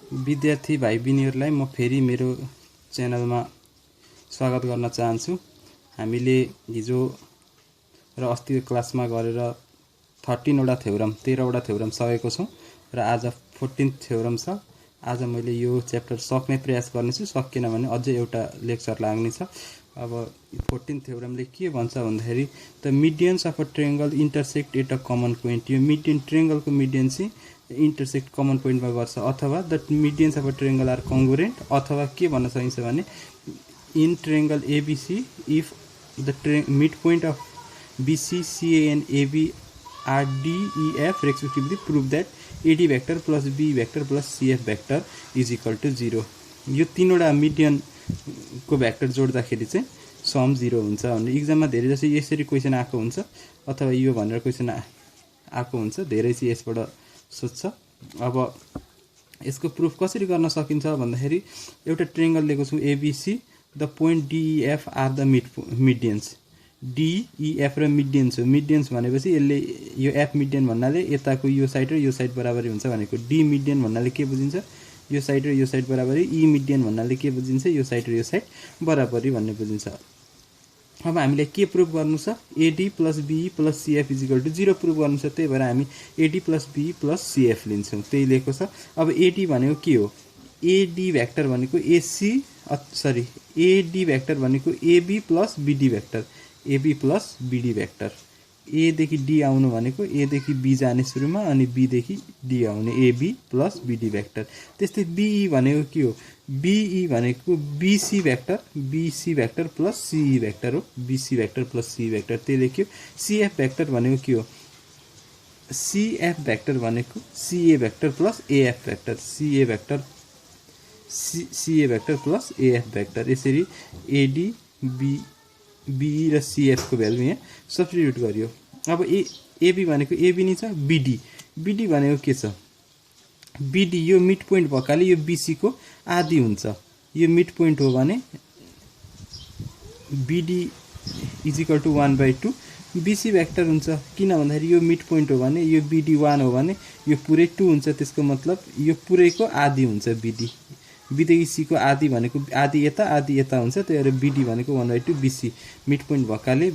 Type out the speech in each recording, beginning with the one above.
विद्यार्थी भाइ बहिनीहरूलाई म फेरि मेरो च्यानलमा स्वागत गर्न चाहन्छु। हामीले हिजो र अस्तिको क्लासमा गरेर 13 वटा थ्योरम 13 वटा थ्योरम सकेको छौं र आज 14th थ्योरम छ। आज मैले यो च्याप्टर सक्ने प्रयास गर्नेछु, सकिएन भने अझै एउटा लेक्चर लाग्ने छ। अब 14th थ्योरमले के भन्छ भन्दाखेरि the medians of a triangle intersect at a common point. यो मिडियन ट्रायंगलको मिडियन चाहिँ इन्टरसेक्ट कमन पोइन्टमा गर्छ, अथवा the medians of a triangle are congruent, अथवा के भन्न सकिन्छ भने in triangle ABC if the mid point of BC, CA and AB are D, E, F respectively, prove that AD vector plus B vector plus CF vector is equal to 0। यो तीनवटा median को vector जोड्दाखेरि चाहिँ some 0 हुन्छ भन्ने एक्जाममा धेरै जसो यसरी question आएको हुन्छ, अथवा यो भनेर क्वेशन आएको हुन्छ, धेरै चाहिँ यसबाट सोध्छ। अब यसको प्रुफ कसरी गर्न सकिन्छ भन्दाखेरि एउटा ट्रायंगल लिएको छु ABC, the point DEF are the medians. DEF र मिडियन्स हो। मिडियन्स भनेपछि यसले यो एफ मिडियन भन्नाले यताको यो साइड र यो साइड बराबरी हुन्छ भनेको। डी मिडियन भन्नाले के बुझिन्छ, यो साइड र यो साइड बराबरी। ई मिडियन भन्नाले के बुझिन्छ, यो साइड र यो साइड बराबरी भन्ने बुझिन्छ। अब हामीले के प्रुफ गर्नु छ, AD plus BE plus CF is equal to 0 proof गर्नु छ। त्यही भएर हामी AD plus BE plus CF लिन्छौँ, त्यही लेखेको छ। अब AD भनेको के हो, AD भेक्टर भनेको AD भेक्टर भनेको AB plus BD vector, AB plus BD vector. A देखि D आउनु भनेको A देखि B जाने सुरुमा, अनि B देखि D आउने AB प्लस BD भेक्टर। त्यस्तै BE भनेको के हो, BE भनेको BC vector plus CE vector हो, BC vector plus CE vector, त्यही लेख्यो। CF भेक्टर भनेको के हो, CF भेक्टर भनेको CA vector plus AF vector, CA vector plus AF vector. यसरी AD BE र CF को भ्यालु यहाँ सब्स्टिट्युट गरियो। अब AB भनेको AB नि छ, BD भनेको के छ, BD यो मिड पोइन्ट भएकाले यो BC को आधी हुन्छ। यो मिड पोइन्ट हो भने BD is equal to 1/2 BC vector हुन्छ। किन भन्दाखेरि यो मिड पोइन्ट हो भने यो BD 1 हो भने यो पुरै 2 हुन्छ, त्यसको मतलब यो पुरैको आधी हुन्छ। B देखि C को आधी भनेको आधी यता हुन्छ, त्यही भएर BD भनेको 1/2 BC। मिड पोइन्ट भएकाले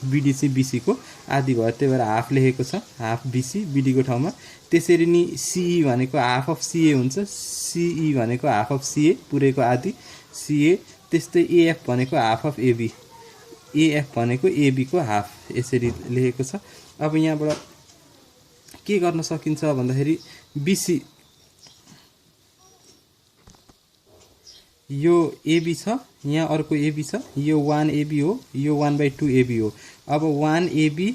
BD चाहिँ BC को आधी भयो, त्यही भएर हाफ लेखेको छ, हाफ BC BD को ठाउँमा। त्यसरी नि CE भनेको हाफ अफ CA हुन्छ, CE भनेको हाफ अफ CA पुरैको आधी CA। त्यस्तै AF भनेको हाफ अफ AB, AF भनेको AB को हाफ, यसरी लेखेको छ। अब यहाँबाट के गर्न सकिन्छ भन्दाखेरि BC यो AB छ, यहाँ अर्को AB छ, यो 1AB हो, यो 1/2 AB हो। अब 1AB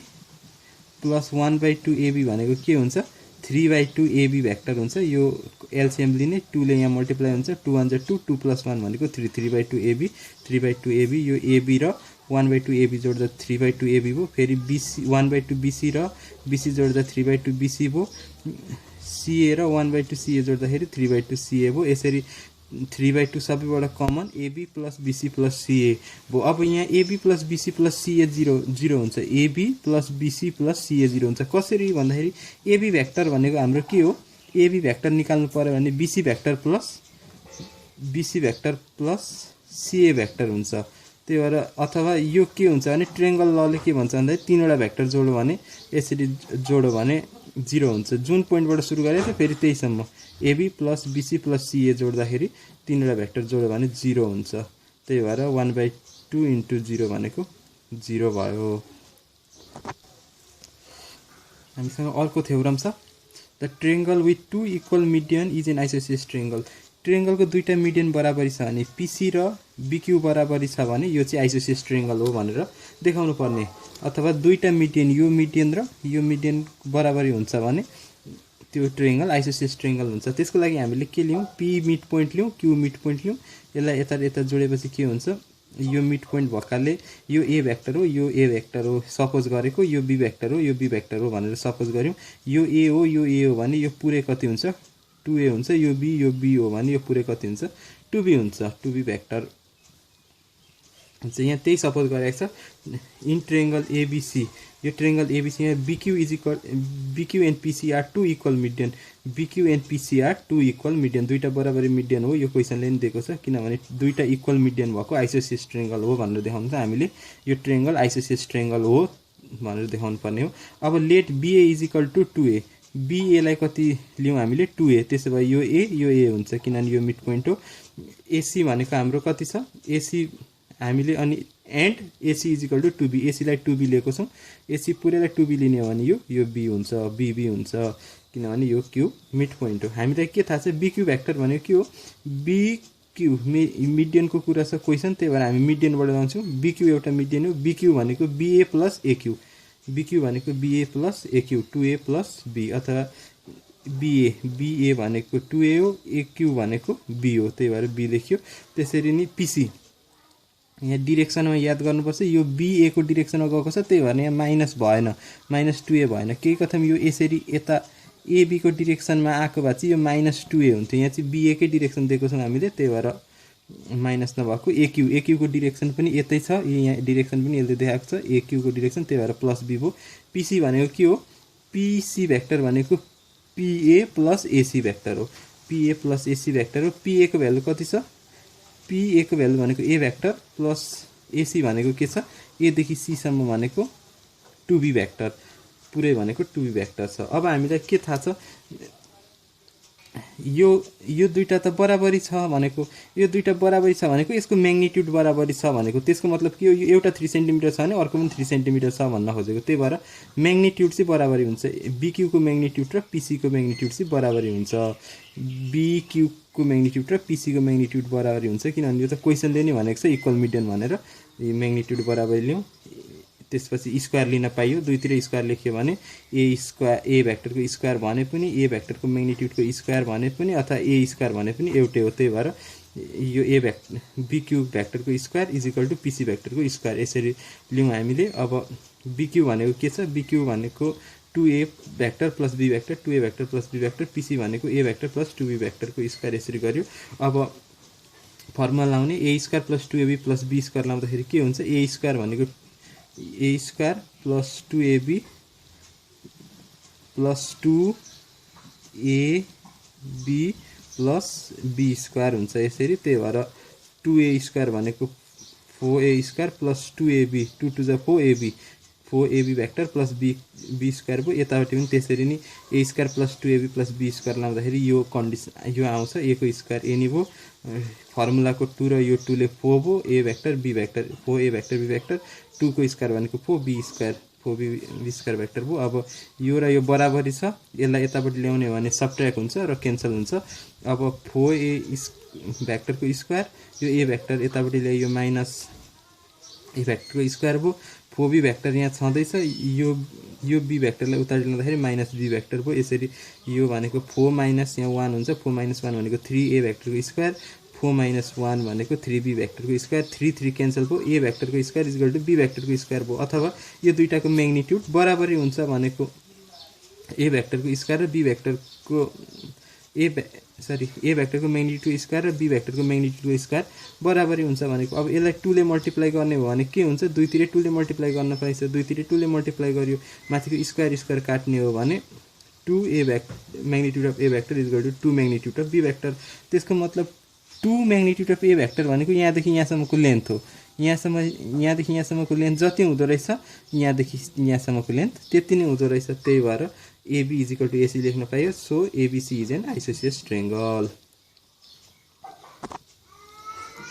प्लस 1/2 AB भनेको के हुन्छ, 3/2 AB भेक्टर हुन्छ। यो एलसीएम लिने, 2 ले यहाँ मल्टिप्लाई हुन्छ, 2 1 2, 2 + 1 भनेको 3, 3/2 AB, 3/2 AB। यो AB र 1/2 AB जोड्दा 3/2 AB भयो। फेरि BC 1/2 BC र BC जोड्दा 3/2 BC भयो। CA र 1/2 CA जोड्दाखेरि 3/2 CA भयो। यसरी 3/2 सबैबाट common AB plus BC plus CA भयो। अब यहाँ AB plus BC plus CA 0 हुन्छ, AB plus BC plus CA 0 हुन्छ। कसरी भन्दाखेरि AB भेक्टर भनेको हाम्रो के हो, AB भेक्टर निकाल्नु पर्यो भने BC vector plus CA vector हुन्छ। त्यही भएर अथवा यो के हुन्छ भने ट्रायंगल लले के भन्छ भन्दाखेरि तीनवटा भेक्टर जोड्यो भने, यसरी जोड्यो भने 0 हुन्छ। जुन पोइन्टबाट सुरु गरेको थियो फेरि त्यहीसम्म AB plus BC plus CA जोड्दाखेरि तीनवटा भेक्टर जोड्यो भने 0 हुन्छ। त्यही भएर 1/2 इन्टु 0 भनेको 0 भयो। हामीसँग अर्को थ्योरम छ, the triangle with 2 equal median is an isosceles triangle. ट्रायंगलको दुईटा मिडियन बराबरी छ भने PC र BQ बराबरी छ भने यो चाहिँ आइसोसिएलिस ट्रायंगल हो भनेर देखाउनु पर्ने। अथवा दुईटा मिडियन, यो मिडियन र यो मिडियन बराबरी हुन्छ भने त्यो ट्रायंगल आइसोसिएलिस ट्रायंगल हुन्छ। त्यसको लागि हामीले के लियौँ, P मिड पोइन्ट लियौँ, Q मिड पोइन्ट लियौँ। यसलाई यता जोडेपछि के हुन्छ, यो मिड पोइन्ट भएकाले यो A भेक्टर हो, यो A भेक्टर हो सपोज गरेको, यो B भेक्टर हो, यो B भेक्टर हो भनेर सपोज गर्यौँ। यो A हो, यो A हो भने यो पुरै कति हुन्छ, 2A हुन्छ। यो B हो भने यो पुरै कति हुन्छ, 2B हुन्छ, 2B भेक्टर। हुन्छ। यहाँ त्यही सपोज गरेको छ इन ट्रायंगल एबीसी, यो ट्रायंगल एबीसी यहाँ BQ is equal BQ and PC are two equal median, BQ and PC are two equal median, दुईटा बराबरी मिडियन हो यो क्वेसनले नि दिएको छ, किनभने दुईटा इक्वल मिडियन भएको आइसोसिएस ट्रायंगल हो भनेर देखाउनु छ हामीले, यो ट्रायंगल आइसोसिएस ट्रायंगल हो भनेर देखाउनु पर्ने हो। अब let BA is equal to 2a, बीएलाई कति लियौँ हामीले 2a, त्यसो भए यो ए हुन्छ किनभने यो मिड पोइन्ट हो। एसी भनेको हाम्रो कति छ एसी हामीले, अनि and AC is equal to 2b, एसीलाई 2b लिएको छौँ, एसी पुरैलाई 2b लिने हो भने यो बी हुन्छ, बी हुन्छ किनभने यो क्यू मिड पोइन्ट हो। हामीलाई के थाहा छ बीक्यू भेक्टर भनेको के हो, बीक्यू मिडियनको कुरा छ क्वेसन, त्यही भएर हामी मिडियनबाट जान्छौँ। बीक्यू एउटा मिडियन हो, बीक्यू भनेको बीए प्लस एक्यू, बीक्यू भनेको BA plus AQ 2a plus b, अथवा बीए भनेको 2a हो, एक्यू भनेको बी हो, त्यही भएर बी लेख्यो। त्यसरी नै पीसी यहाँ डिरेक्सनमा याद गर्नुपर्छ, यो बीए को डिरेक्सनमा गएको छ, त्यही भएर यहाँ माइनस भएन, माइनस 2a भएन, केही कथम यो यसरी यता एबी को डिरेक्सनमा आएको भए चाहिँ यो माइनस 2a हुन्थ्यो, यहाँ चाहिँ बीए कै डिरेक्सन दिएको छौँ हामीले, त्यही भएर माइनस नभएको। एक्यू को डिरेक्सन पनि यतै छ, यहाँ डिरेक्सन पनि यसले देखाएको छ एक्यू को डिरेक्सन, त्यही भएर प्लस बी भयो। पीसी भनेको के हो, पीसी भेक्टर भनेको पीए प्लस एसी भेक्टर हो, पीए प्लस एसी भेक्टर हो। पीए को भ्यालु कति छ, पीए को भ्यालु भनेको ए भेक्टर प्लस एसी भनेको के छ, ए देखि सी सम्म भनेको 2b भेक्टर, पुरै भनेको 2b भेक्टर छ। अब हामीलाई के थाहा छ, यो दुईटा त बराबरी छ भनेको, यो दुईटा बराबरी छ भनेको यसको म्याग्निट्युड बराबरी छ भनेको, त्यसको मतलब के हो, यो एउटा 3 सेन्टिमिटर छ भने अर्को पनि 3 सेन्टिमिटर छ भन्न खोजेको, त्यही भएर म्याग्निट्युड चाहिँ बराबरी हुन्छ, बीक्यू को म्याग्निट्युड र पीसी को म्याग्निट्युड चाहिँ बराबरी हुन्छ, बीक्यू को म्याग्निट्युड र पीसी को म्याग्निट्युड बराबरी हुन्छ, किनभने यो त क्वेसनले नै भनेको छ इक्वल मिडियन भनेर, यो म्याग्निट्युड बराबरी लियौँ, त्यसपछि स्क्वायर लिन पाइयो, दुईतिर स्क्वायर लेख्यो भने ए भेक्टरको स्क्वायर भने पनि ए भेक्टरको म्याग्निट्युडको स्क्वायर भने पनि अथवा ए स्क्वायर भने पनि एउटै हो, त्यही भएर यो बीक्यू भेक्टरको square is equal to PC भेक्टरको स्क्वायर यसरी लियौँ हामीले। अब बीक्यू भनेको के छ, बीक्यू भनेको 2a vector plus B vector, 2a vector plus B vector, PC भनेको ए भेक्टर प्लस 2b भेक्टरको स्क्वायर यसरी गर्यो। अब फर्मुला लाउने A square plus 2ab plus be square लाउँदाखेरि के हुन्छ, ए स्क्वायर भनेको A square plus 2ab plus 2ab plus be square हुन्छ यसरी, त्यही भएर 2a स्क्वायर भनेको 4a square plus 2ab 2 two ज 4ab vector plus be square भयो। यतापट्टि पनि त्यसरी नै A square plus 2ab plus be square लाउँदाखेरि यो कन्डिसन यो आउँछ, ए को स्क्वायर ए नै भयो, फर्मुलाको 2 र यो 2 ले 4 भयो, a vector b vector 4a vector b vector, 2 को स्क्वायर भनेको 4b square 4b square vector भयो। अब यो र यो बराबरी छ, यसलाई यतापट्टि ल्याउने भने सबट्र्याक्ट हुन्छ र क्यान्सल हुन्छ। अब 4a भेक्टरको स्क्वायर यो ए भेक्टर यतापट्टि ल्यायो, यो माइनस ए भेक्टरको स्क्वायर भयो, 4b भेक्टर यहाँ छँदैछ, यो बी भेक्टरलाई उतारि लाँदाखेरि माइनस बी भेक्टर भयो, यसरी यो भनेको 4 माइनस यहाँ 1 हुन्छ, 4 माइनस 1 भनेको 3a भेक्टरको स्क्वायर, 4 माइनस 1 भनेको 3b भेक्टरको स्क्वायर, 3 क्यान्सल भयो, ए भेक्टरको square is equal to B भेक्टरको स्क्वायर भयो। अथवा यो दुईटाको म्याग्निट्युड बराबरी हुन्छ भनेको ए भेक्टरको स्क्वायर र बी भेक्टरको ए भेक्टरको म्याग्निट्युड स्क्वायर र बी भेक्टरको म्याग्निट्युडको स्क्वायर बराबरी हुन्छ भनेको। अब यसलाई 2 ले मल्टिप्लाई गर्ने हो भने के हुन्छ, दुईतिर 2 ले मल्टिप्लाई गर्न पाइन्छ, दुईतिर 2 ले मल्टिप्लाई गर्यो, माथिको स्क्वायर काट्ने हो भने 2a magnitude of a vector is equal to 2 magnitude of b vector. त्यसको मतलब 2 म्याग्निट्युड अफ ए भेक्टर भनेको यहाँदेखि यहाँसम्मको लेन्थ हो, यहाँदेखि यहाँसम्मको लेन्थ जति हुँदो रहेछ यहाँदेखि यहाँसम्मको लेन्थ त्यति नै हुँदो रहेछ, त्यही भएर AB is equal to AC लेख्न पाइयो। सो एबीसी इज एन आइसोसिएस ट्रायंगल।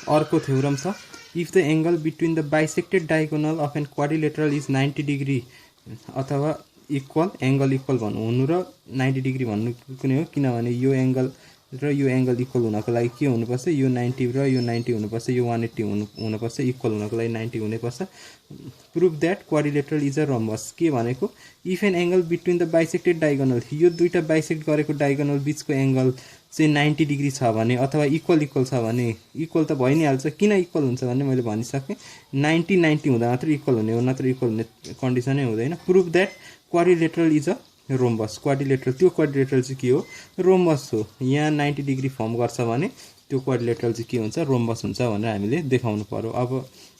अर्को थ्योरम छ, if the angle between the bisected diagonal of an quadrilateral is 90 degree अथवा इक्वल, एंगल इक्वल भन्नु हुनु र 90 डिग्री भन्नु कुनै हो, किनभने यो एंगल र यो एंगल इक्वल हुनको लागि के हुनुपर्छ, यो 90 र यो 90 हुनुपर्छ, यो 180 हुनुपर्छ, इक्वल हुनको लागि 90 हुनुपर्छ। Prove that quadrilateral is a rhombus, के भनेको if an angle between the bisected diagonal, यो दुईटा बाइसेक्ट गरेको डायगोनल बीचको एंगल चाहिँ 90 डिग्री छ भने अथवा इक्वल छ भने, इक्वल त भइ नै हाल्छ, किन इक्वल हुन्छ भने मैले भनिसकेँ 90 हुँदा मात्र इक्वल हुने हो, नत्र इक्वल हुने कन्डिसनै हुँदैन। Prove that quadrilateral is a rhombus quadrilateral त्यो क्वाड्रिलेटरल चाहिँ के हो रोम्बस हो यहाँ 90 डिग्री फर्म गर्छ भने त्यो क्वाड्रिलेटरल चाहिँ के हुन्छ रोम्बस हुन्छ भनेर हामीले देखाउनु पर्यो अब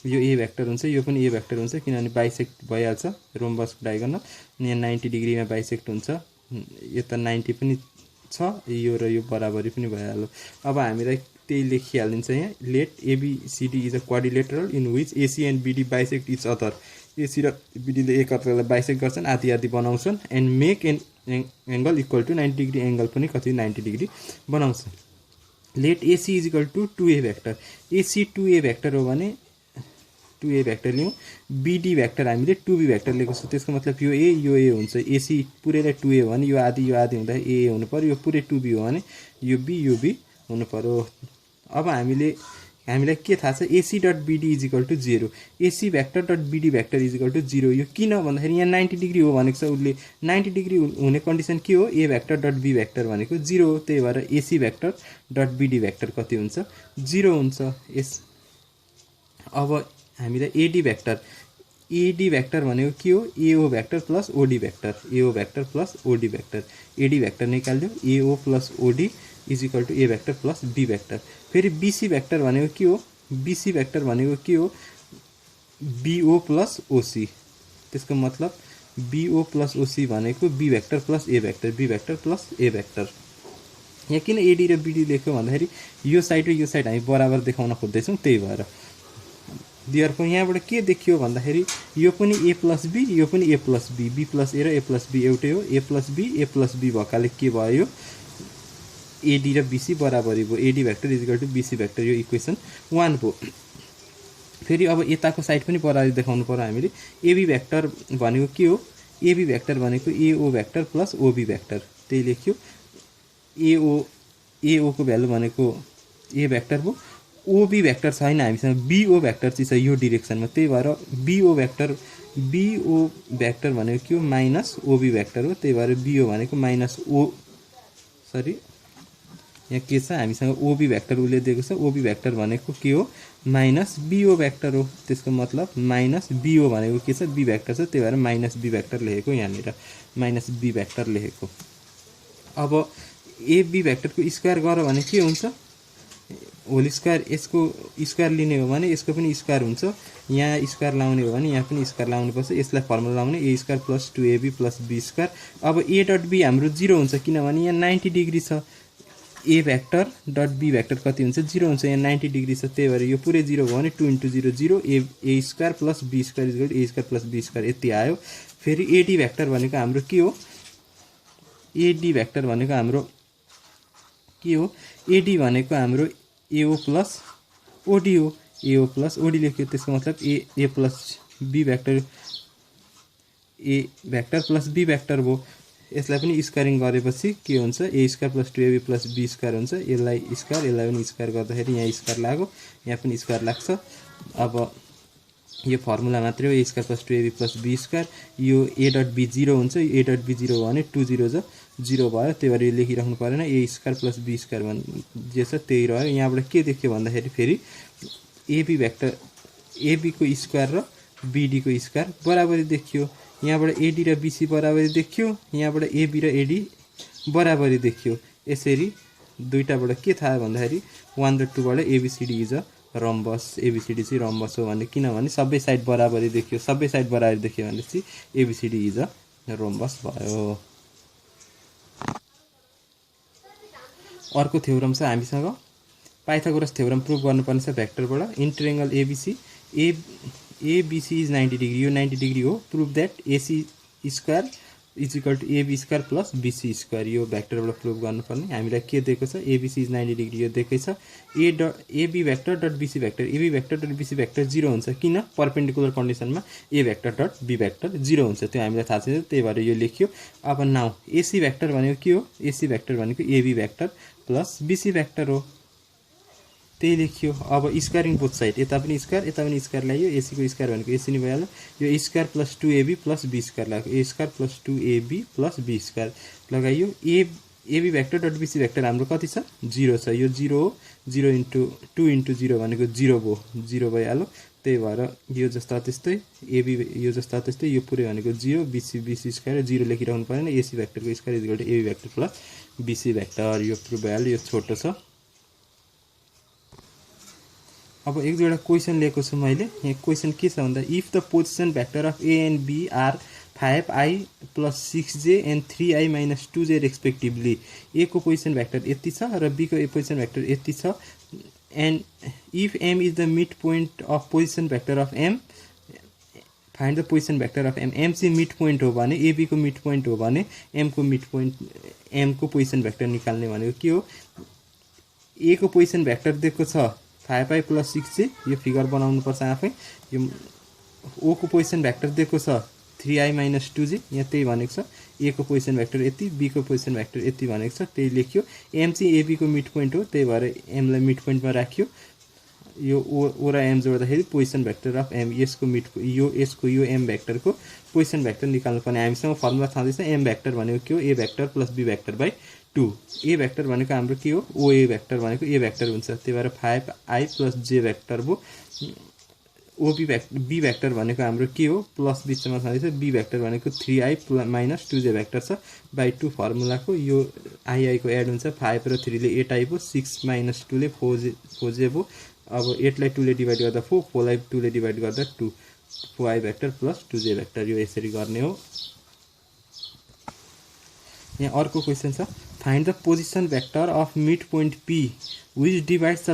यो ए भेक्टर हुन्छ यो पनि ए भेक्टर हुन्छ किनभने बाइसेक्ट भइहाल्छ रोम्बसको डायगोनल यहाँ 90 डिग्रीमा बाइसेक्ट हुन्छ यता 90 पनि छ यो र यो बराबरी पनि भइहाल्यो अब हामीलाई त्यही लेखिहालिन्छ यहाँ let ABCD is a quadrilateral in which AC and BD bisect each other AC र बीडीले एकअर्कालाई बाइसेक्ट गर्छन् आधी आधी बनाउँछन् and make an angle equal to 90 degree angle पनि कति 90 डिग्री बनाउँछ let AC is equal to 2a vector AC 2a vector हो भने 2a भेक्टर लियौँ बीडी भेक्टर हामीले 2b भेक्टर लिएको छौँ त्यसको मतलब यो ए हुन्छ एसी पुरैलाई 2a हो भने यो आधी हुँदा ए हुनु पर्यो यो पुरै 2b हो भने यो बी हुनु पर्यो अब हामीलाई के थाहा छ AC dot BD is equal to 0 AC vector dot BD vector is equal to 0 यो किन भन्दाखेरि यहाँ 90 डिग्री हो भनेको छ उसले 90 डिग्री हुने कन्डिसन के हो ए भेक्टर डट बी भेक्टर भनेको 0 हो त्यही भएर AC vector dot BD vector कति हुन्छ 0 हुन्छ अब हामीलाई एडी भेक्टर भनेको के हो AO vector plus OD vector AO vector plus OD vector AD vector निकाल्यो AO plus OD is equal to A vector plus B vector फेरि बीसी भेक्टर भनेको के हो बीसी भेक्टर भनेको के हो बीओ प्लस ओसी त्यसको मतलब बीओ प्लस ओसी भनेको b vector plus a vector b vector plus a vector यहाँ किन एडी र बीडी लेख्यो भन्दाखेरि यो साइड र यो साइड हामी बराबर देखाउन खोज्दैछौँ त्यही भएर दियरको यहाँबाट के देखियो भन्दाखेरि यो पनि ए प्लस बी यो पनि ए प्लस बी प्लस ए र ए प्लस बी एउटै हो ए प्लस बी भएकाले के भयो एडी र बीसी बराबरी भयो AD vector is equal to BC vector यो इक्वेसन 1 भयो फेरि अब यताको साइड पनि बराबरी देखाउनु पर्यो हामीले एबी भेक्टर भनेको के हो एबी भेक्टर भनेको एओ भेक्टर प्लस ओबी भेक्टर त्यही लेख्यो एओ को भ्यालु भनेको ए भेक्टर भयो ओबी भेक्टर छैन हामीसँग बीओ भेक्टर चाहिँ छ यो डिरेक्सनमा त्यही भएर बीओ भेक्टर भनेको के हो माइनस ओबी भेक्टर हो त्यही भएर बीओ भनेको माइनस यहाँ के छ हामीसँग ओबी भेक्टर उसले दिएको छ ओबी भेक्टर भनेको के हो माइनस बीओ भेक्टर हो त्यसको मतलब माइनस बीओ भनेको के छ बी भेक्टर छ त्यही भएर माइनस बी भेक्टर लेखेको यहाँनिर माइनस बी भेक्टर लेखेको अब एबी भेक्टरको स्क्वायर गर्यो भने के हुन्छ होल स्क्वायर यसको स्क्वायर लिने हो भने यसको पनि स्क्वायर हुन्छ यहाँ स्क्वायर लाउने हो भने यहाँ पनि स्क्वायर लाउनुपर्छ यसलाई फर्मुला लाउने A square plus 2ab plus be square अब ए डट बी हाम्रो 0 हुन्छ किनभने यहाँ 90 डिग्री छ ए भेक्टर डट बी भेक्टर कति हुन्छ 0 हुन्छ यहाँ 90 डिग्री छ त्यही भएर यो पुरै 0 भयो भने 2 × 0 0 a square plus be square is equal to a square plus be square यति आयो फेरि एडी भेक्टर भनेको हाम्रो के हो एडी भेक्टर भनेको हाम्रो के हो एडी भनेको हाम्रो एओ प्लस ओडी हो एओ प्लस ओडी लेख्यो त्यसको मतलब A plus B vector A vector plus B vector भयो यसलाई पनि स्क्वायरिङ गरेपछि के हुन्छ A square plus 2ab plus be square हुन्छ यसलाई पनि स्क्वायर गर्दाखेरि यहाँ स्क्वायर लाग्यो यहाँ पनि स्क्वायर लाग्छ अब यो फर्मुला मात्रै हो A square plus 2ab plus be square यो ए डट बी 0 हुन्छ ए डट बी 0 हो भने 2 0 0 भयो त्यही भएर यो लेखिराख्नु परेन ए स्क्वायर प्लस बी स्क्वायर भन् जे छ त्यही रह्यो यहाँबाट के देखियो भन्दाखेरि फेरि एबी भेक्टर एबी को स्क्वायर र बीडी को स्क्वायर बराबरी देखियो यहाँबाट एडी र बीसी बराबरी देखियो यहाँबाट एबी र एडी बराबरी देखियो यसरी दुईटाबाट के थाहा भन्दाखेरि 1 र 2 बाट ABCD is a rhombus ABCD चाहिँ रम्बस हो भने किनभने सबै साइड बराबरी देखियो सबै साइड बराबरी देखियो भनेपछि एबीसीडी इज अ रम्बस भयो अर्को थ्योरम छ हामीसँग पाइथागोरस थ्योरम प्रुभ गर्नुपर्ने छ भेक्टरबाट in triangle ABC ABC is 90 degree यो 90 डिग्री हो prove that AC square is equal to AB square plus BC square यो भेक्टरबाट प्रुभ गर्नुपर्ने हामीलाई के दिएको छ एबीसी इज 90 डिग्री यो दिएकै छ AB vector dot BC vector AB vector dot BC vector 0 हुन्छ किन परपेन्डिकुलर कन्डिसनमा A vector dot be vector 0 हुन्छ त्यो हामीलाई थाहा छ त्यही भएर यो लेख्यो अब नाउ एसी भेक्टर भनेको के हो एसी भेक्टर भनेको AB vector plus BC vector हो त्यही लेख्यो अब स्क्वायरिङ बोथ साइड यता पनि स्क्वायर ल्यायो एसी को स्क्वायर भनेको एसी नै भइहाल्यो यो square plus 2ab plus be square लाग्यो A square plus 2ab plus be square लगाइयो AB vector dot BC vector हाम्रो कति छ 0 छ यो 0 हो 0 × 2 × 0 भनेको 0 भयो 0 भइहाल्यो त्यही भएर यो जस्ता त्यस्तै एबी यो जस्ता त्यस्तै यो पुरै भनेको 0 बीसी स्क्वायर 0 लेखिराख्नु पर्दैन एसी भेक्टरको square equal to AB vector plus BC vector यो प्रुभ भइहाल्यो यो छोटो छ। अब एक दुईवटा क्वेसन लिएको छु मैले यहाँ क्वेसन के छ भन्दा if the position vector of A and B are 5i + 6j and 3i - 2j respectively A को पोजिसन भेक्टर यति छ र बी को पोजिसन भेक्टर यति छ and if m is the mid point of position vector of m find the position vector of m चाहिँ mid point हो भने एबी को मिड पोइन्ट हो भने m को मिड पोइन्ट m को पोजिसन भेक्टर निकाल्ने भनेको के हो ए को पोजिसन भेक्टर दिएको छ 5i + 6j यो फिगर बनाउनु पर्छ आफै यो ओ को पोजिसन भेक्टर दिएको छ 3i - 2j यहाँ त्यही भनेको छ ए को पोजिसन भेक्टर यति बी को पोजिसन भेक्टर यति भनेको छ त्यही लेख्यो एम चाहिँ एबी को मिड पोइन्ट हो त्यही भएर एमलाई मिड पोइन्टमा राख्यो यो ओ र एम जोड्दाखेरि पोजिसन भेक्टर अफ एम यसको यो एम भेक्टरको पोजिसन भेक्टर निकाल्नु पर्ने हामीसँग फर्मुला छँदैछ एम भेक्टर भनेको के हो ए vector plus B vector by 2 A vector भनेको हाम्रो के हो ओ ए भेक्टर भनेको ए भेक्टर हुन्छ त्यही भएर 5i + j भेक्टर भो ओबी भेक्टर बी भेक्टर भनेको हाम्रो के हो प्लस बिचमा छँदैछ बी भेक्टर भनेको 3i - 2j भेक्टर छ बाई 2 फर्मुलाको यो आई को एड हुन्छ 5 र 3 ले 8i भो 6 - 2 ले 4j भो अब 8 लाई 2 ले डिभाइड गर्दा 4 लाई 2 ले डिभाइड गर्दा 2 4i vector plus 2j vector यो यसरी गर्ने हो। यहाँ अर्को क्वेसन छ find the position vector of mid point P which divides the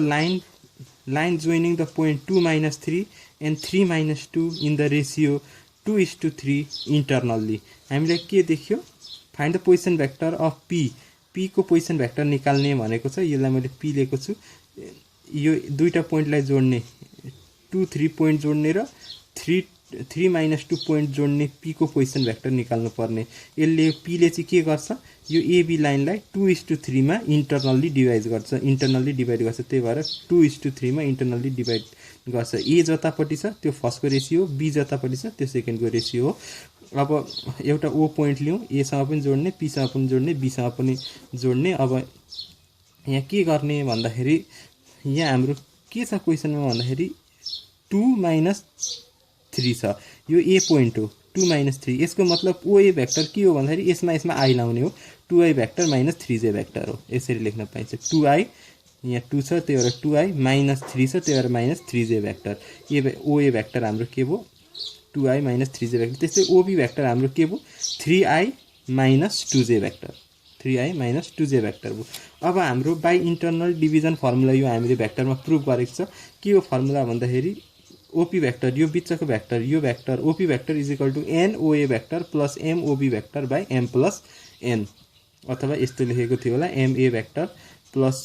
line joining the point 2 - 3 and 3 - 2 in the ratio 2:3 internally हामीलाई के देख्यो find the position vector of P को पोजिसन भेक्टर निकाल्ने भनेको छ यसलाई मैले P लेखेको छु यो दुईटा पोइन्टलाई जोड्ने 2 3 पोइन्ट जोड्ने र 3 - 2 पोइन्ट जोड्ने P को पोजिसन भेक्टर निकाल्नु पर्ने यसले P ले चाहिँ के गर्छ यो AB लाइनलाई 2:3 मा इन्टरनल्ली डिभाइड गर्छ त्यही भएर 2:3 मा इन्टरनल्ली डिभाइड गर्छ ए जतापट्टि छ त्यो फर्स्टको रेसियो बी जतापट्टि छ त्यो सेकेन्डको रेसियो हो। अब एउटा ओ पोइन्ट लिउँ ए सँग पनि जोड्ने पी सँग पनि जोड्ने बी सँग पनि जोड्ने अब यहाँ के गर्ने भन्दाखेरि यहाँ हाम्रो के छ क्वेसनमा भन्दाखेरि 2 - 3 छ यो ए पोइन्ट हो 2 - 3 यसको मतलब ओए भेक्टर के हो भन्दाखेरि यसमा आई लाउने हो 2i भेक्टर - 3j भेक्टर हो यसरी लेख्न पाइन्छ 2i यहाँ 2 छ त्यही भएर 2i - 3 छ त्यही भएर -3j भेक्टर ओए भेक्टर हाम्रो के भयो 2i - 3j भेक्टर त्यस्तै ओबी भेक्टर हाम्रो के भयो 3i - 2j vector 3i - 2j vector भयो। अब हाम्रो बाई इन्टरनल डिभिजन फर्मुला यो हामीले भेक्टरमा प्रुभ गरेको छ के हो फर्मुला भन्दाखेरि ओपी भेक्टर यो बिचको भेक्टर यो vector OP vector is equal to n OA vector plus m OB vector by m plus n अथवा यस्तो लेखेको थियो होला m A vector plus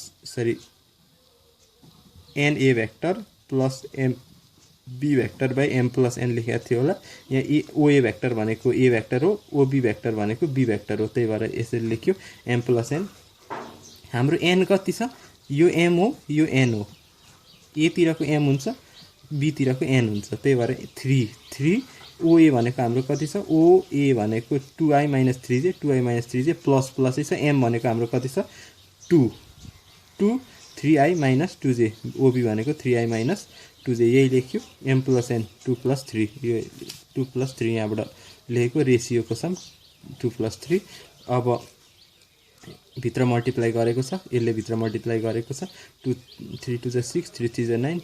n A vector plus m B vector by m plus n लेखेको थियो होला यहाँ ओए भेक्टर भनेको ए भेक्टर हो ओबी भेक्टर भनेको बी भेक्टर हो त्यही भएर यसरी लेख्यो एम प्लस एन हाम्रो एन कति छ यो एम हो यो एन हो ए तिरको एम हुन्छ बी तिरको एन हुन्छ त्यही भएर 3 ओए भनेको हाम्रो कति छ ओए भनेको 2i - 3j 2i - 3j plus प्लसै छ एम भनेको हाम्रो कति छ 2 3i - 2j ओबी भनेको 3i - 2j यही लेख्यो एम प्लस एन 2 + 3 यो 2 + 3 यहाँबाट लेखेको रेसियोको सम 2 + 3 अब भित्र मल्टिप्लाई गरेको छ यसले भित्र मल्टिप्लाई गरेको छ 2 3 2 6 3 3 9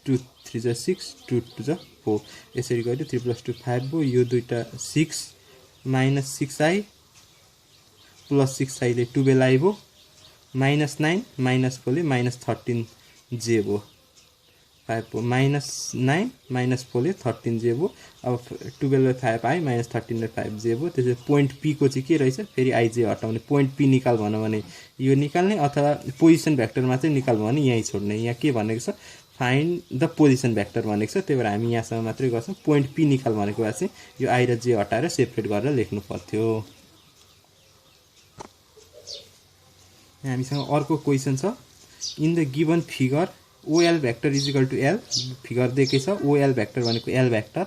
2 3 6 2 2 4 यसरी गर्यो 3 + 2 5 भयो यो दुईटा 6 - 6i प्लस 6i ले 12i भयो -9 - 4 ले -13j भयो 5 भयो -9 - 4 ले 13j भयो अब 12/5i - 13/5j भयो त्यसै पोइन्ट P को चाहिँ के रहेछ फेरि आइजे हटाउने पोइन्ट P निकाल भन्यो भने यो निकाल्ने अथवा पोजिसन भेक्टरमा चाहिँ निकाल भने यही छोड्ने यहाँ के भनेको छ फाइन्ड द पोजिसन भेक्टर भनेको छ त्यही भएर हामी यहाँसम्म मात्रै गर्छौँ पोइन्ट P निकाल भनेको भए चाहिँ यो आई र जे हटाएर सेपरेट गरेर लेख्नु पर्थ्यो। हामीसँग अर्को क्वेसन छ in the given figure OL vector is equal to L figure दिएकै छ ओएल भेक्टर भनेको एल भेक्टर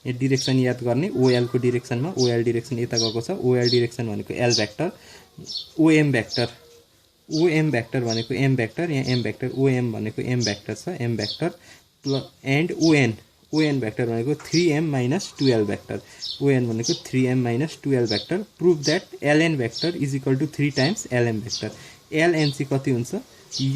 यो डिरेक्सन याद गर्ने ओएल को डिरेक्सनमा ओएल डिरेक्सन यता गएको छ ओएल डिरेक्सन भनेको एल भेक्टर ओएम भेक्टर भनेको एम भेक्टर यहाँ एम भेक्टर ओएम भनेको एम भेक्टर छ M vector plus and ON vector भनेको 3m - 12 भेक्टर ओएन भनेको 3m - 12 vector prove that ln vector is equal to 3 times lm vector ln चाहिँ कति हुन्छ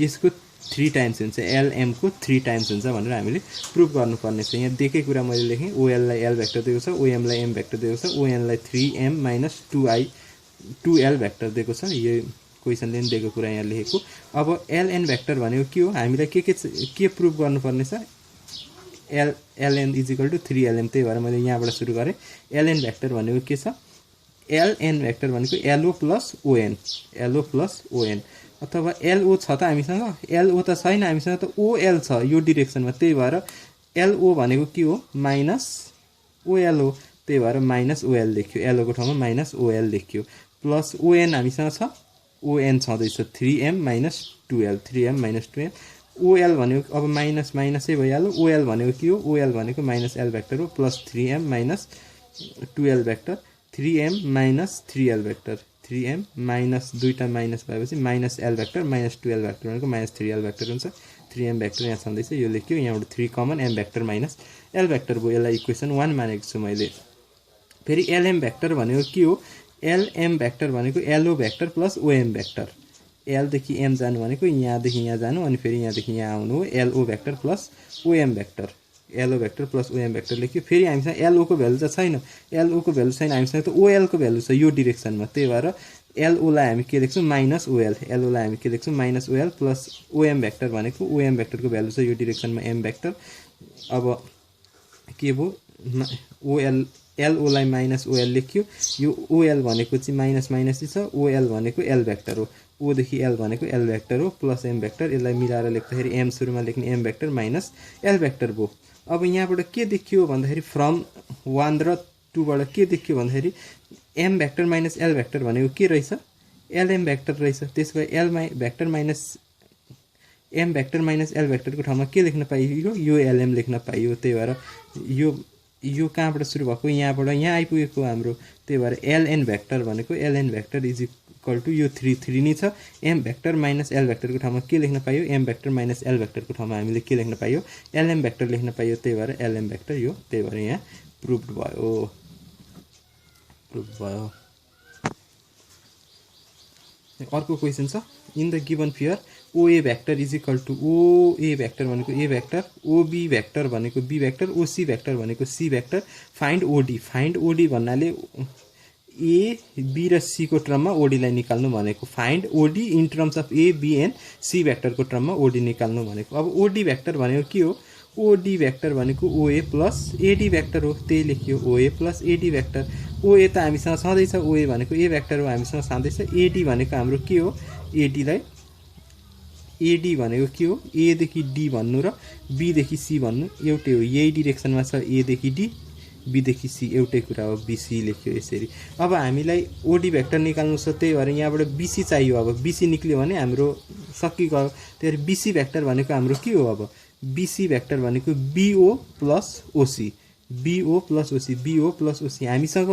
यसको 3 टाइम्स हुन्छ lm को 3 टाइम्स हुन्छ भनेर हामीले प्रुभ गर्नुपर्ने छ यहाँ दिएकै कुरा मैले लेखेँ OL लाई l भेक्टर दिएको छ OM लाई m भेक्टर दिएको छ ON लाई 3m - 2l भेक्टर दिएको छ यो क्वेशनले नि दिएको कुरा यहाँ लेखेको अब ln भेक्टर भनेको के हो हामीलाई के प्रुभ गर्नुपर्ने छ ln is equal to 3lm त्यही भएर मैले यहाँबाट सुरु गरेँ ln भेक्टर भनेको के छ ln भेक्टर भनेको lo प्लस on अथवा lo छ त हामीसँग lo त छैन हामीसँग त ol छ यो डिरेक्सनमा त्यही भएर lo भनेको के हो माइनस olo त्यही भएर माइनस ol लेख्यो lo को ठाउँमा माइनस ol लेख्यो प्लस on हामीसँग छ on छँदैछ 3m - 12 3m - 12 ol भनेको अब माइनस माइनसै भइहाल्यो ol भनेको के हो ol भनेको माइनस l भेक्टर हो plus 3m - 12 vector 3m - 3l vector 3m minus दुईटा माइनस भएपछि minus l vector minus 12 vector भनेको माइनस 3l भेक्टर हुन्छ 3m भेक्टर यहाँ छँदैछ यो लेख्यो यहाँबाट 3 common m vector minus l vector भयो यसलाई इक्वेसन 1 मानेको छु मैले फेरि lm भेक्टर भनेको के हो lm भेक्टर भनेको lo vector plus om vector l देखि m जानु भनेको यहाँदेखि यहाँ जानु अनि फेरि यहाँदेखि यहाँ आउनु हो lo vector plus om vector lo vector plus om vector लेख्यो फेरि हामीसँग lo को भ्यालु चाहिँ छैन lo को भ्यालु छैन हामीसँग त ol को भ्यालु छ यो डिरेक्सनमा त्यही भएर lo लाई हामी के लेख्छौँ माइनस ol lo लाई हामी के लेख्छौँ minus ol plus om vector भनेको om भेक्टरको भ्यालु छ यो डिरेक्सनमा m भेक्टर अब के भयो lo लाई माइनस ol लेख्यो यो ol भनेको चाहिँ माइनस माइनस छ ol भनेको l भेक्टर हो o देखि l भनेको l भेक्टर हो प्लस m भेक्टर यसलाई मिलाएर लेख्दाखेरि m सुरुमा लेख्ने m vector minus l vector भयो अब यहाँबाट के देखियो भन्दाखेरि फ्रम 1 र 2 बाट के देखियो भन्दाखेरि m vector minus l vector भनेको के रहेछ lm भेक्टर रहेछ त्यसपछि l vector minus m vector minus l भेक्टरको ठाउँमा के लेख्न पाइयो यो lm लेख्न पाइयो त्यही भएर यो कहाँबाट सुरु भएको यहाँबाट यहाँ आइपुगेको हाम्रो त्यही भएर ln भेक्टर भनेको ln vector is equal to यो 3 नै छ m भेक्टर माइनस l भेक्टरको ठाउँमा के लेख्न पाइयो m भेक्टर माइनस l भेक्टरको ठाउँमा हामीले के लेख्न पाइयो lm भेक्टर लेख्न पाइयो त्यही भएर lm भेक्टर यो त्यही भएर यहाँ प्रुभड भयो अर्को क्वेशन छ in the given figure OA vector is equal to OA vector भनेको A भेक्टर OB भेक्टर भनेको B भेक्टर OC भेक्टर भनेको C भेक्टर फाइन्ड OD भन्नाले A B र C को टर्ममा OD लाई निकाल्नु भनेको find OD in terms of A B and C भेक्टरको टर्ममा OD निकाल्नु भनेको अब OD भेक्टर भनेको के हो OD भेक्टर भनेको OA प्लस AD भेक्टर हो त्यही लेखियो OA plus AD vector OA त हामीसँग छँदैछ OA भनेको A भेक्टर हो हामीसँग छँदैछ AD भनेको हाम्रो के हो AD लाई AD भनेको के हो A देखि D भन्नु र B देखि C भन्नु एउटै हो यही डिरेक्सनमा छ A देखि D B देखि C एउटै कुरा हो BC लेख्यो यसरी अब हामीलाई OD भेक्टर निकाल्नु छ त्यही भएर यहाँबाट BC चाहियो अब BC निक्ल्यो भने हाम्रो सकिगयो त्यही भएर BC भेक्टर भनेको हाम्रो के हो अब BC भेक्टर भनेको BO plus OC BO plus OC BO plus OC हामीसँग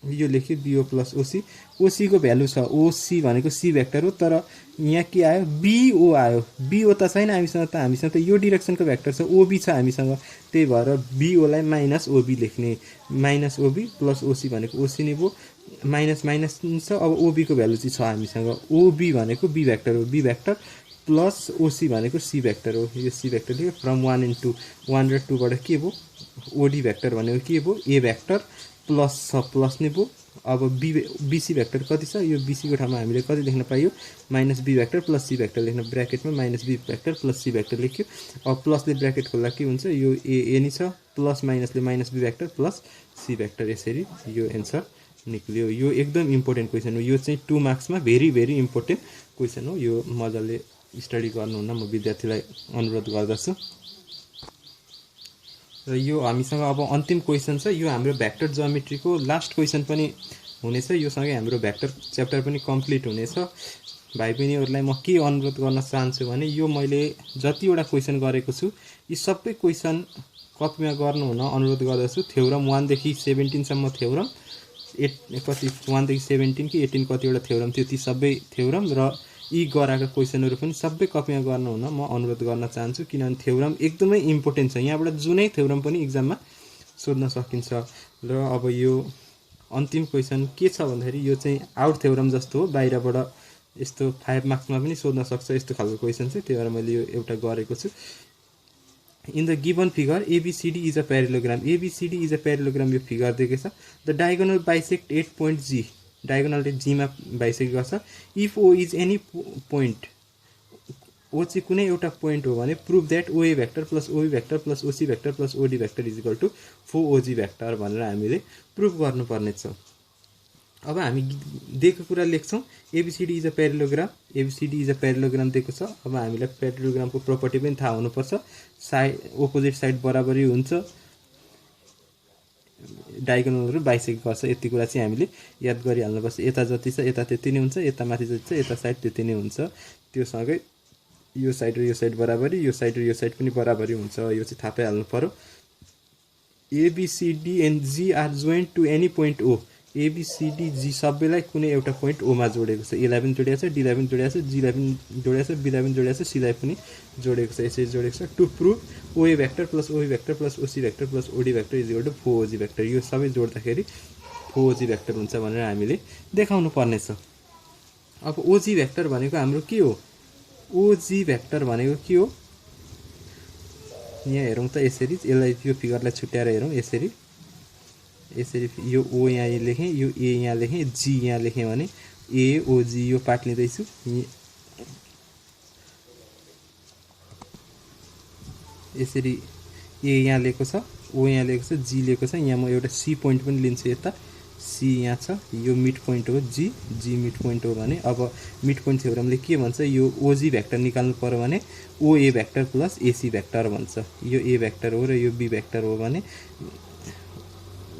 यो लेख्यो BO प्लस OC OC को भ्यालु छ OC भनेको C भेक्टर हो तर यहाँ के आयो BO आयो BO त छैन हामीसँग त यो डिरेक्सनको भेक्टर छ OB छ हामीसँग त्यही भएर BO लाई माइनस OB लेख्ने माइनस OB प्लस OC भनेको OC नै भयो माइनस माइनस छ अब OB को भ्यालु चाहिँ छ हामीसँग OB भनेको B भेक्टर हो B भेक्टर प्लस OC भनेको C भेक्टर हो यो C भेक्टर लेख्यो फ्रम 1 and 2 1 र 2 बाट के भयो OD भेक्टर भनेको के भयो A भेक्टर प्लस छ प्लस नै भयो अब BC भेक्टर कति छ यो BC को ठाउँमा हामीले कति लेख्न पाइयो minus B vector plus C vector लेख्न ब्र्याकेटमा minus B vector plus C vector लेख्यो अब प्लसले ब्र्याकेट खोल्दा के हुन्छ यो A नै छ प्लस माइनसले minus B vector plus C vector यसरी यो एन्सर निक्ल्यो यो एकदम इम्पोर्टेन्ट क्वेशन हो यो चाहिँ 2 मार्क्समा भेरी भेरी इम्पोर्टेन्ट क्वेशन हो यो मजाले स्टडी गर्नुहुन म विद्यार्थीलाई अनुरोध गर्दछु र यो हामीसँग अब अन्तिम क्वेशन छ यो हाम्रो भेक्टर जियोमेट्रीको लास्ट क्वेशन पनि हुनेछ यो सँगै हाम्रो भेक्टर च्याप्टर पनि कम्प्लिट हुनेछ भाइ बहिनीहरुलाई म के अनुरोध गर्न चाहन्छु भने यो मैले जतिवटा क्वेशन गरेको छु यी सबै क्वेशन कपीमा गर्नुहुन अनुरोध गर्दछु थ्योरम 1 देखि 17 सम्म थ्योरम कति 1 देखि 17 कि 18 कतिवटा थ्योरम थियो ती सबै थ्योरम र यी गराएका क्वेसनहरू पनि सबै कपीमा गर्नु हुन म अनुरोध गर्न चाहन्छु, किनभने थ्योरम एकदमै इम्पोर्टेन्ट छ। यहाँबाट जुनै थ्योरम पनि एक्जाममा सोध्न सकिन्छ। र अब यो अन्तिम क्वेसन के छ भन्दाखेरि यो चाहिँ आउट थ्योरम जस्तो हो, बाहिरबाट यस्तो 5 मार्क्समा पनि सोध्न सक्छ यस्तो खालको क्वेसन चाहिँ, त्यही भएर मैले यो एउटा गरेको छु। In the given figure ABCD is a parallelogram. ABCD is a parallelogram यो फिगर दिएको छ। The diagonal bisect 8 point G, डायगोनलले जीमा बाइसेक्ट गर्छ। If O is any point, O चाहिँ कुनै एउटा पोइन्ट हो भने prove that OA vector plus OB vector plus OC vector plus OD vector is equal to 4OG vector भनेर हामीले प्रुभ गर्नुपर्ने छ। अब हामी दिएको कुरा लेख्छौँ। ABCD is a parallelogram, ABCD is a parallelogram दिएको छ। अब हामीलाई प्यारेलोग्रामको प्रोपर्टी पनि थाहा हुनुपर्छ। साइड अपोजिट साइड बराबरी हुन्छ, डायगोनलहरू बाइसेक्ट गर्छ, यति कुरा चाहिँ हामीले याद गरिहाल्नुपर्छ। यता जति छ यता त्यति नै हुन्छ, यता माथि जति छ यता साइड त्यति नै हुन्छ। त्यो सँगै यो साइड र यो साइड बराबरी, यो साइड र यो साइड पनि बराबरी हुन्छ, यो चाहिँ थाहा पाइहाल्नु पर्यो। ABCD and G are joined to any point O। ABCD G सबैलाई कुनै एउटा पोइन्ट O मा जोडेको छ। A लाई पनि जोडिएको छ, D लाई पनि जोडिएको छ, G लाई पनि जोडिएको छ, B लाई पनि जोडिएको छ, C लाई पनि जोडेको छ, यसरी जोडेको छ। To prove OA vector plus OB vector plus OC vector plus OD vector is equal to 4OG vector, यो सबै जोड्दाखेरि 4OG भेक्टर हुन्छ भनेर हामीले देखाउनु पर्नेछ। अब OG भेक्टर भनेको हाम्रो के हो? OG भेक्टर भनेको के हो? यहाँ हेरौँ त, यसरी यसलाई यो फिगरलाई छुट्याएर हेरौँ। यसरी यो O यहाँ लेखेँ, यो A यहाँ लेखेँ, G यहाँ लेखेँ भने AOG यो पार्ट लिँदैछु। यसरी A यहाँ लेखेको छ, O यहाँ लेखेको छ, G लेखेको छ। यहाँ म एउटा C पोइन्ट पनि लिन्छु, यता C यहाँ छ, यो मिड पोइन्ट हो G मिड पोइन्ट हो भने अब मिड पोइन्ट थ्योरमले के भन्छ? यो OG भेक्टर निकाल्नु पर्यो भने OA vector plus AC vector भन्छ। यो A भेक्टर हो र यो B भेक्टर हो भने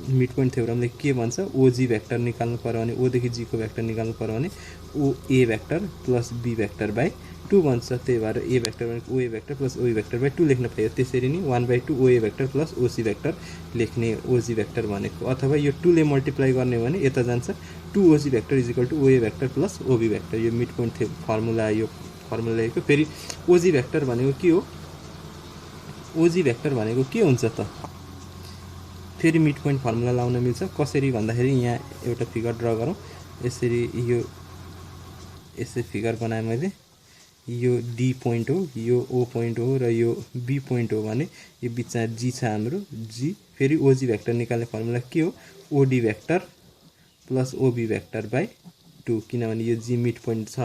मिड पोइन्ट थ्योरमले के भन्छ? OG भेक्टर निकाल्नु पर्यो भने O देखि G को भेक्टर निकाल्नु पर्यो भने OA vector plus B vector by 2 भन्छ। त्यही भएर A भेक्टर भनेको OA vector plus OB vector by 2 लेख्न पाइयो। त्यसरी नै 1/2 OA vector plus OC vector लेख्ने OG भेक्टर भनेको, अथवा यो 2 ले मल्टिप्लाई गर्ने भने यता जान्छ 2OG vector is equal to OA vector plus OB vector. यो मिड पोइन्ट फर्मुला, यो फर्मुला लेखेको। फेरि OG भेक्टर भनेको के हो? OG भेक्टर भनेको के हुन्छ त? फेरि मिड पोइन्ट फर्मुला लाउन मिल्छ। कसरी भन्दाखेरि यहाँ एउटा फिगर ड्रा गरौँ। यसरी यो यसरी फिगर बनाएँ मैले। यो D पोइन्ट हो, यो O पोइन्ट हो र यो B पोइन्ट हो भने यो बिचमा G छ हाम्रो, G। फेरि OG भेक्टर निकाल्ने फर्मुला के हो? OD vector plus OB vector by 2, किनभने यो G मिड पोइन्ट छ,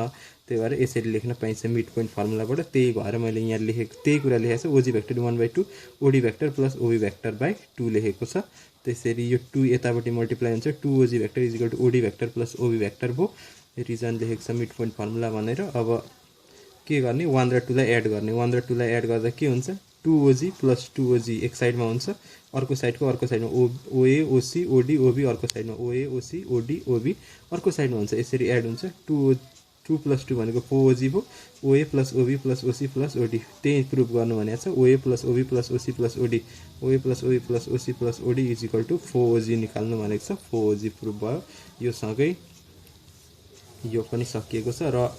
त्यही भएर यसरी लेख्न पाइन्छ मिड पोइन्ट फर्मुलाबाट। त्यही भएर मैले यहाँ लेखेको त्यही कुरा लेखेको छ। OG vector 1/2 OD vector plus OB vector by 2 लेखेको छ। त्यसरी यो 2 यतापट्टि मल्टिप्लाई हुन्छ, 2OG vector is equal to OD vector plus OB vector भयो। रिजन लेखेको छ मिड पोइन्ट फर्मुला भनेर। अब के गर्ने? 1 र 2 लाई एड गर्ने। 1 र 2 लाई एड गर्दा के हुन्छ? 2OG प्लस 2OG एक साइडमा हुन्छ, अर्को साइडमा OA OC OD OB, अर्को साइडमा OA OC OD OB अर्को साइडमा हुन्छ। यसरी एड हुन्छ। 2 प्लस 2 भनेको 4OG भयो। OA plus OB plus OC plus OD, त्यही प्रुभ गर्नु भनेको छ। OA plus OB plus OC plus OD, OA plus OB plus OC plus OD is equal to 4OG निकाल्नु भनेको छ। 4OG प्रुभ भयो। यो सँगै यो पनि सकिएको छ। र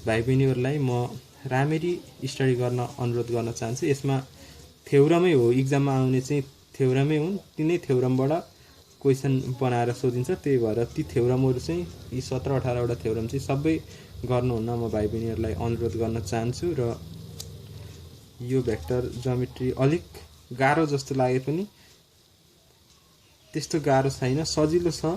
भाइ बहिनीहरूलाई म राम्ररी स्टडी गर्न अनुरोध गर्न चाहन्छु। यसमा थ्योरमै हो, इक्जाममा आउने चाहिँ थ्योरमै हुन्। तिनै थ्योरमबाट क्वेसन बनाएर सोधिन्छ। त्यही भएर ती थ्योरमहरू चाहिँ यी 17-18वटा थ्योरम चाहिँ सबै गर्नुहुन्न म भाइ बहिनीहरूलाई अनुरोध गर्न चाहन्छु। र यो भेक्टर ज्योमेट्री अलिक गाह्रो जस्तो लागे पनि त्यस्तो गाह्रो छैन, सजिलो छ,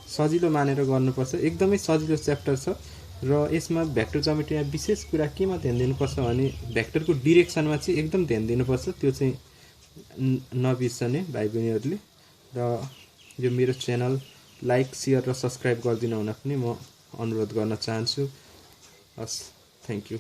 सजिलो मानेर गर्नुपर्छ। एकदमै सजिलो च्याप्टर छ। र यसमा भेक्टर ज्योमेट्रीमा विशेष कुरा केमा ध्यान दिनुपर्छ भने भेक्टरको डिरेक्सनमा चाहिँ एकदम ध्यान दिनुपर्छ। त्यो चाहिँ नबिर्सने भाइ बहिनीहरूले। र यो मेरो च्यानल लाइक सेयर र सब्सक्राइब गरिदिनु हुन पनि म अनुरोध गर्न चाहन्छु। हस्, थ्याङ्क यू।